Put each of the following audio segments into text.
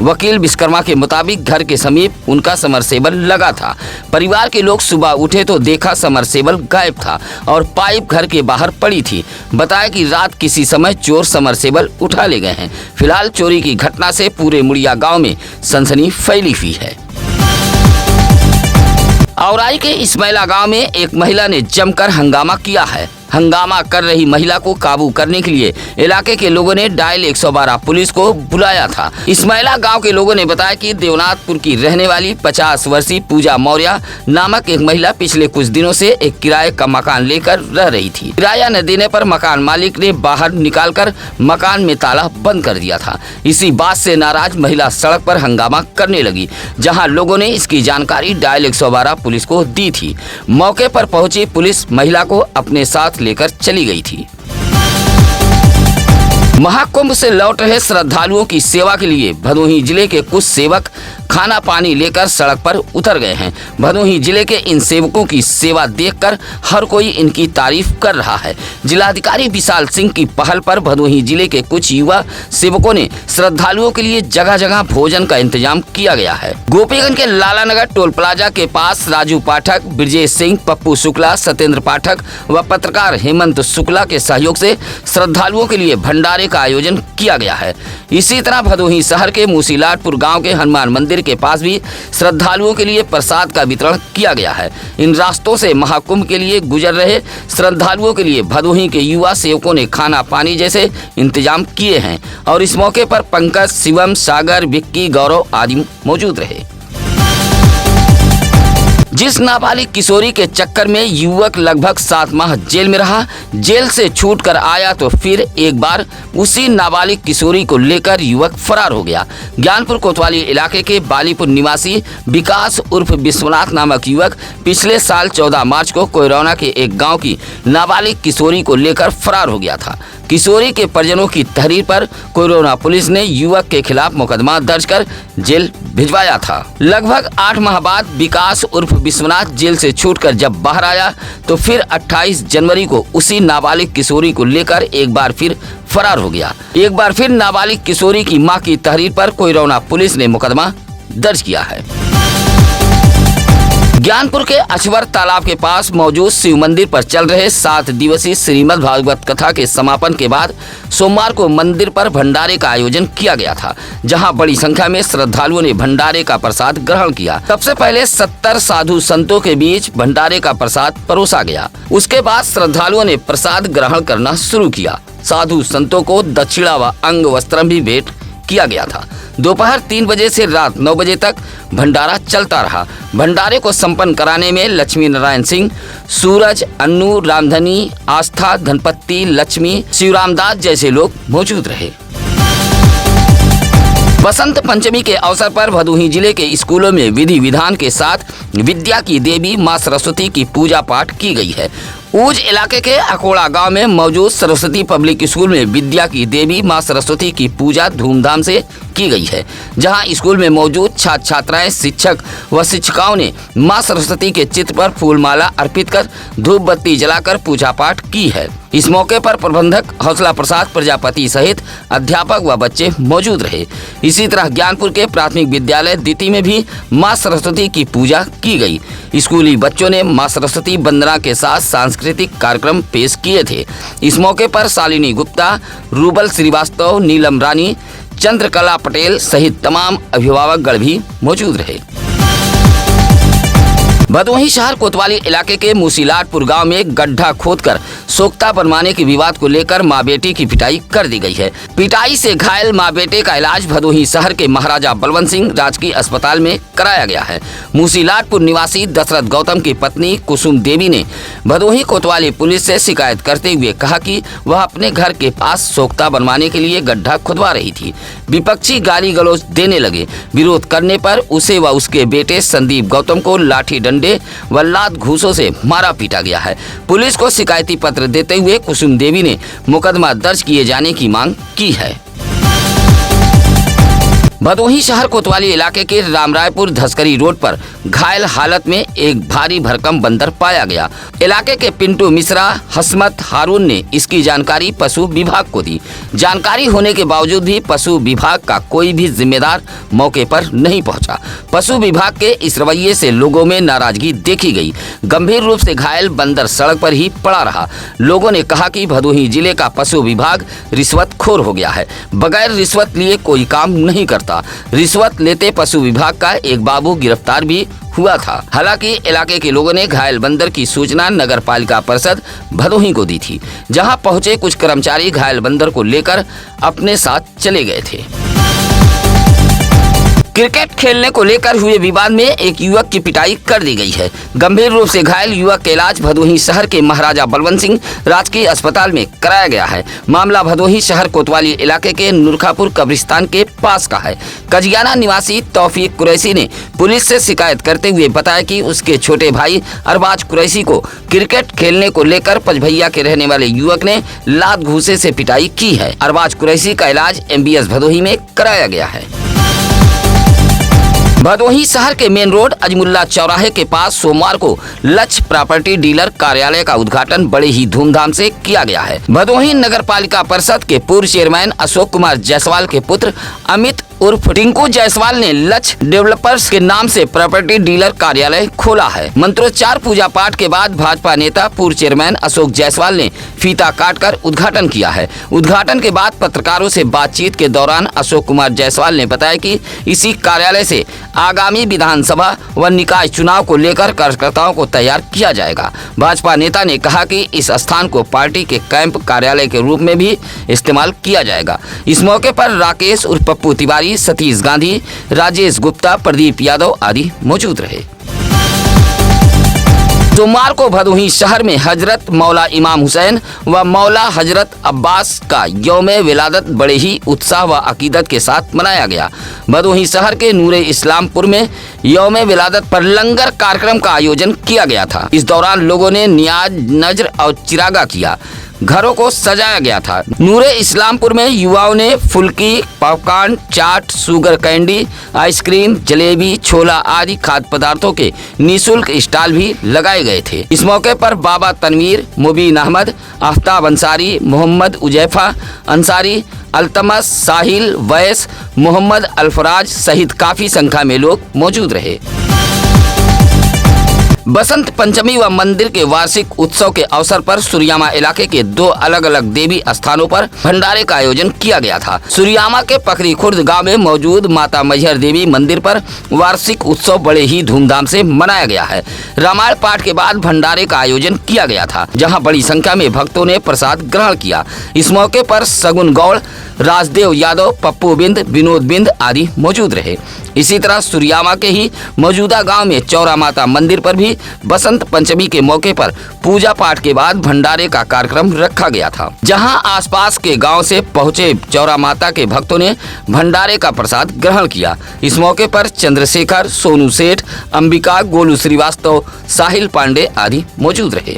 वकील विश्वकर्मा के मुताबिक घर के समीप उनका समरसेबल लगा था। परिवार के लोग सुबह उठे तो देखा समरसेबल गायब था और पाइप घर के बाहर पड़ी थी। बताया कि रात किसी समय चोर समरसेबल उठा ले गए हैं। फिलहाल चोरी की घटना से पूरे मुड़िया गांव में सनसनी फैली हुई है। औराई के इसमैला गांव में एक महिला ने जमकर हंगामा किया है। हंगामा कर रही महिला को काबू करने के लिए इलाके के लोगों ने डायल 112 पुलिस को बुलाया था। इसमैला गांव के लोगों ने बताया कि देवनाथपुर की रहने वाली 50 वर्षीय पूजा मौर्य नामक एक महिला पिछले कुछ दिनों से एक किराए का मकान लेकर रह रही थी। किराया न देने पर मकान मालिक ने बाहर निकालकर मकान में ताला बंद कर दिया था। इसी बात से नाराज महिला सड़क पर हंगामा करने लगी, जहाँ लोगों ने इसकी जानकारी डायल 112 पुलिस को दी थी। मौके पर पहुंची पुलिस महिला को अपने साथ लेकर चली गई थी। महाकुंभ से लौट रहे श्रद्धालुओं की सेवा के लिए भदोही जिले के कुछ सेवक खाना पानी लेकर सड़क पर उतर गए हैं। भदोही जिले के इन सेवकों की सेवा देखकर हर कोई इनकी तारीफ कर रहा है। जिलाधिकारी विशाल सिंह की पहल पर भदोही जिले के कुछ युवा सेवकों ने श्रद्धालुओं के लिए जगह जगह भोजन का इंतजाम किया गया है। गोपीगंज के लालानगर टोल प्लाजा के पास राजू पाठक, ब्रजेश सिंह, पप्पू शुक्ला, सत्येंद्र पाठक व पत्रकार हेमंत शुक्ला के सहयोग से श्रद्धालुओं के लिए भंडारे का आयोजन किया गया है। इसी तरह भदोही शहर के मूसीलाटपुर गांव के हनुमान मंदिर के पास भी श्रद्धालुओं के लिए प्रसाद का वितरण किया गया है। इन रास्तों से महाकुंभ के लिए गुजर रहे श्रद्धालुओं के लिए भदोही के युवा सेवकों ने खाना पानी जैसे इंतजाम किए हैं और इस मौके पर पंकज, शिवम, सागर, विक्की, गौरव आदि मौजूद रहे। जिस नाबालिग किशोरी के चक्कर में युवक लगभग 7 माह जेल में रहा, जेल से छूट कर आया तो फिर एक बार उसी नाबालिग किशोरी को लेकर युवक फरार हो गया। ज्ञानपुर कोतवाली इलाके के बालीपुर निवासी विकास उर्फ विश्वनाथ नामक युवक पिछले साल 14 मार्च को कोयरौना के एक गांव की नाबालिग किशोरी को लेकर फरार हो गया था। किशोरी के परिजनों की तहरीर पर कोयरौना पुलिस ने युवक के खिलाफ मुकदमा दर्ज कर जेल भिजवाया था। लगभग 8 माह बाद विकास उर्फ विश्वनाथ जेल से छूटकर जब बाहर आया तो फिर 28 जनवरी को उसी नाबालिग किशोरी को लेकर एक बार फिर फरार हो गया। एक बार फिर नाबालिग किशोरी की मां की तहरीर पर कोयरौना पुलिस ने मुकदमा दर्ज किया है। ज्ञानपुर के अछवर तालाब के पास मौजूद शिव मंदिर पर चल रहे 7 दिवसीय श्रीमद् भागवत कथा के समापन के बाद सोमवार को मंदिर पर भंडारे का आयोजन किया गया था, जहां बड़ी संख्या में श्रद्धालुओं ने भंडारे का प्रसाद ग्रहण किया। सबसे पहले 70 साधु संतों के बीच भंडारे का प्रसाद परोसा गया। उसके बाद श्रद्धालुओं ने प्रसाद ग्रहण करना शुरू किया। साधु संतों को दक्षिणा व अंग वस्त्र भी भेंट किया गया था। दोपहर 3 बजे से रात 9 बजे तक भंडारा चलता रहा। भंडारे को संपन्न कराने में लक्ष्मी नारायण सिंह, सूरज, अन्नू, रामधनी, आस्था, धनपति, लक्ष्मी, शिवरामदास जैसे लोग मौजूद रहे। बसंत पंचमी के अवसर पर भदोही जिले के स्कूलों में विधि विधान के साथ विद्या की देवी मां सरस्वती की पूजा पाठ की गई है। ऊज इलाके के अकोड़ा गांव में मौजूद सरस्वती पब्लिक स्कूल में विद्या की देवी मां सरस्वती की पूजा धूमधाम से की गई है, जहां स्कूल में मौजूद छात्र छात्राएं, शिक्षक व शिक्षिकाओं ने मां सरस्वती के चित्र पर फूलमाला अर्पित कर धूप बत्ती जलाकर पूजा पाठ की है। इस मौके पर प्रबंधक हौसला प्रसाद प्रजापति सहित अध्यापक व बच्चे मौजूद रहे। इसी तरह ज्ञानपुर के प्राथमिक विद्यालय दिति में भी मां सरस्वती की पूजा की गई। स्कूली बच्चों ने मां सरस्वती वंदना के साथ सांस्कृतिक कार्यक्रम पेश किए थे। इस मौके पर शालिनी गुप्ता, रूबल श्रीवास्तव, नीलम रानी, चंद्रकला पटेल सहित तमाम अभिभावकगण भी मौजूद रहे। भदोही शहर कोतवाली इलाके के मूसीलाटपुर गांव में गड्ढा खोदकर सोख्ता बनवाने के विवाद को लेकर मां बेटी की पिटाई कर दी गई है। पिटाई से घायल मां बेटे का इलाज भदोही शहर के महाराजा बलवंत सिंह राजकीय अस्पताल में कराया गया है। मूसीलाटपुर निवासी दशरथ गौतम की पत्नी कुसुम देवी ने भदोही कोतवाली पुलिस से शिकायत करते हुए कहा कि वह अपने घर के पास सोख्ता बनवाने के लिए गड्ढा खुदवा रही थी। विपक्षी गाली गलौज देने लगे। विरोध करने पर उसे व उसके बेटे संदीप गौतम को लाठी डंडे व लात घूंसों से मारा पीटा गया है। पुलिस को शिकायती पत्र देते हुए कुसुम देवी ने मुकदमा दर्ज किए जाने की मांग की है। भदोही शहर कोतवाली इलाके के रामरायपुर धसकरी रोड पर घायल हालत में एक भारी भरकम बंदर पाया गया। इलाके के पिंटू मिश्रा, हसमत हारून ने इसकी जानकारी पशु विभाग को दी। जानकारी होने के बावजूद भी पशु विभाग का कोई भी जिम्मेदार मौके पर नहीं पहुंचा। पशु विभाग के इस रवैये से लोगों में नाराजगी देखी गई। गंभीर रूप से घायल बंदर सड़क पर ही पड़ा रहा। लोगों ने कहा कि भदोही जिले का पशु विभाग रिश्वतखोर हो गया है, बगैर रिश्वत लिए कोई काम नहीं करता। रिश्वत लेते पशु विभाग का एक बाबू गिरफ्तार भी हुआ था। हालांकि इलाके के लोगों ने घायल बंदर की सूचना नगर पालिका परिषद भदोही को दी थी। जहां पहुंचे कुछ कर्मचारी घायल बंदर को लेकर अपने साथ चले गए थे। क्रिकेट खेलने को लेकर हुए विवाद में एक युवक की पिटाई कर दी गई है। गंभीर रूप से घायल युवक का इलाज भदोही शहर के महाराजा बलवंत सिंह राजकीय अस्पताल में कराया गया है। मामला भदोही शहर कोतवाली इलाके के नूरखापुर कब्रिस्तान के पास का है। कजियाना निवासी तौफीक कुरैशी ने पुलिस से शिकायत करते हुए बताया कि उसके छोटे भाई अरबाज कुरैशी को क्रिकेट खेलने को लेकर पचभैया के रहने वाले युवक ने लात घूंसे से पिटाई की है। अरबाज कुरैशी का इलाज MBS भदोही में कराया गया है। भदोही शहर के मेन रोड अजमुल्ला चौराहे के पास सोमवार को लक्ष्य प्रॉपर्टी डीलर कार्यालय का उद्घाटन बड़े ही धूमधाम से किया गया है। भदोही नगर पालिका परिषद के पूर्व चेयरमैन अशोक कुमार जायसवाल के पुत्र अमित उर्फ टिंकू जायसवाल ने लक्ष्य डेवलपर्स के नाम से प्रॉपर्टी डीलर कार्यालय खोला है। मंत्रोच्चार पूजा पाठ के बाद भाजपा नेता पूर्व चेयरमैन अशोक जायसवाल ने फीता काटकर उद्घाटन किया है। उद्घाटन के बाद पत्रकारों से बातचीत के दौरान अशोक कुमार जायसवाल ने बताया कि इसी कार्यालय से आगामी विधानसभा व निकाय चुनाव को लेकर कार्यकर्ताओं को तैयार किया जाएगा। भाजपा नेता ने कहा कि इस स्थान को पार्टी के कैंप कार्यालय के रूप में भी इस्तेमाल किया जाएगा। इस मौके पर राकेश उर्फ पप्पू तिवारी, सतीश गांधी, राजेश गुप्ता, प्रदीप यादव आदि मौजूद रहे। सोमवार को भदोही शहर में हजरत मौला इमाम हुसैन व मौला हजरत अब्बास का यौम विलादत बड़े ही उत्साह व अकीदत के साथ मनाया गया। भदोही शहर के नूरे इस्लामपुर में यौम विलादत पर लंगर कार्यक्रम का आयोजन किया गया था। इस दौरान लोगों ने नियाज, नजर और चिरागा किया। घरों को सजाया गया था। नूरे इस्लामपुर में युवाओं ने फुल्की, पॉपकॉर्न, चाट, शुगर कैंडी, आइसक्रीम, जलेबी, छोला आदि खाद्य पदार्थों के निःशुल्क स्टॉल भी लगाए गए थे। इस मौके पर बाबा तनवीर, मुबीन अहमद, आफ्ताब अंसारी, मोहम्मद उजैफा अंसारी, अल्तमस, साहिल, वैस, मोहम्मद अल्फराज सहित काफी संख्या में लोग मौजूद रहे। बसंत पंचमी व मंदिर के वार्षिक उत्सव के अवसर पर सुरियामा इलाके के 2 अलग अलग देवी स्थानों पर भंडारे का आयोजन किया गया था। सुरियामा के पकरी खुर्द गांव में मौजूद माता मैहर देवी मंदिर पर वार्षिक उत्सव बड़े ही धूमधाम से मनाया गया है। रामायण पाठ के बाद भंडारे का आयोजन किया गया था, जहां बड़ी संख्या में भक्तों ने प्रसाद ग्रहण किया। इस मौके पर सगुन गौड़, राजदेव यादव, पप्पू बिंद, विनोद बिंद आदि मौजूद रहे। इसी तरह सुरियामा के ही मौजूदा गांव में चौरा माता मंदिर पर भी बसंत पंचमी के मौके पर पूजा पाठ के बाद भंडारे का कार्यक्रम रखा गया था, जहां आसपास के गांव से पहुंचे चौरा माता के भक्तों ने भंडारे का प्रसाद ग्रहण किया। इस मौके पर चंद्रशेखर, सोनू सेठ, अंबिका, गोलू श्रीवास्तव, साहिल पांडे आदि मौजूद रहे।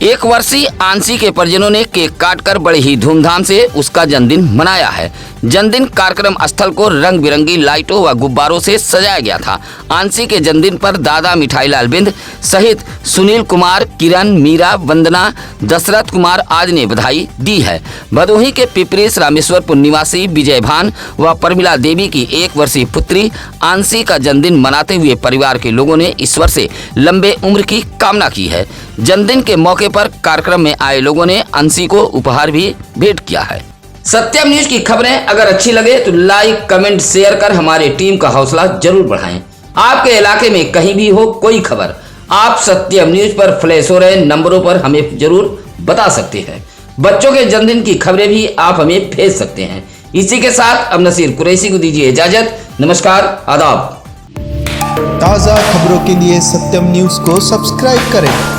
1 वर्षीय आंसी के परिजनों ने केक काटकर बड़े ही धूमधाम से उसका जन्मदिन मनाया है। जन्मदिन कार्यक्रम स्थल को रंग बिरंगी लाइटों व गुब्बारों से सजाया गया था। आंसी के जन्मदिन पर दादा मिठाईलाल बिंद सहित सुनील कुमार, किरण, मीरा, वंदना, दशरथ कुमार आदि ने बधाई दी है। भदोही के पिपरेश रामेश्वरपुर निवासी विजय भान व प्रमिला देवी की 1 वर्षीय पुत्री आंसी का जन्मदिन मनाते हुए परिवार के लोगों ने ईश्वर से लंबे उम्र की कामना की है। जन्मदिन के मौके पर कार्यक्रम में आए लोगों ने आंसी को उपहार भी भेंट किया है। सत्यम न्यूज की खबरें अगर अच्छी लगे तो लाइक, कमेंट, शेयर कर हमारी टीम का हौसला जरूर बढ़ाएं। आपके इलाके में कहीं भी हो कोई खबर, आप सत्यम न्यूज पर फ्लैश हो रहे नंबरों पर हमें जरूर बता सकते हैं। बच्चों के जन्मदिन की खबरें भी आप हमें भेज सकते हैं। इसी के साथ अब नसीर कुरैशी को दीजिए इजाजत। नमस्कार, आदाब। ताज़ा खबरों के लिए सत्यम न्यूज को सब्सक्राइब करें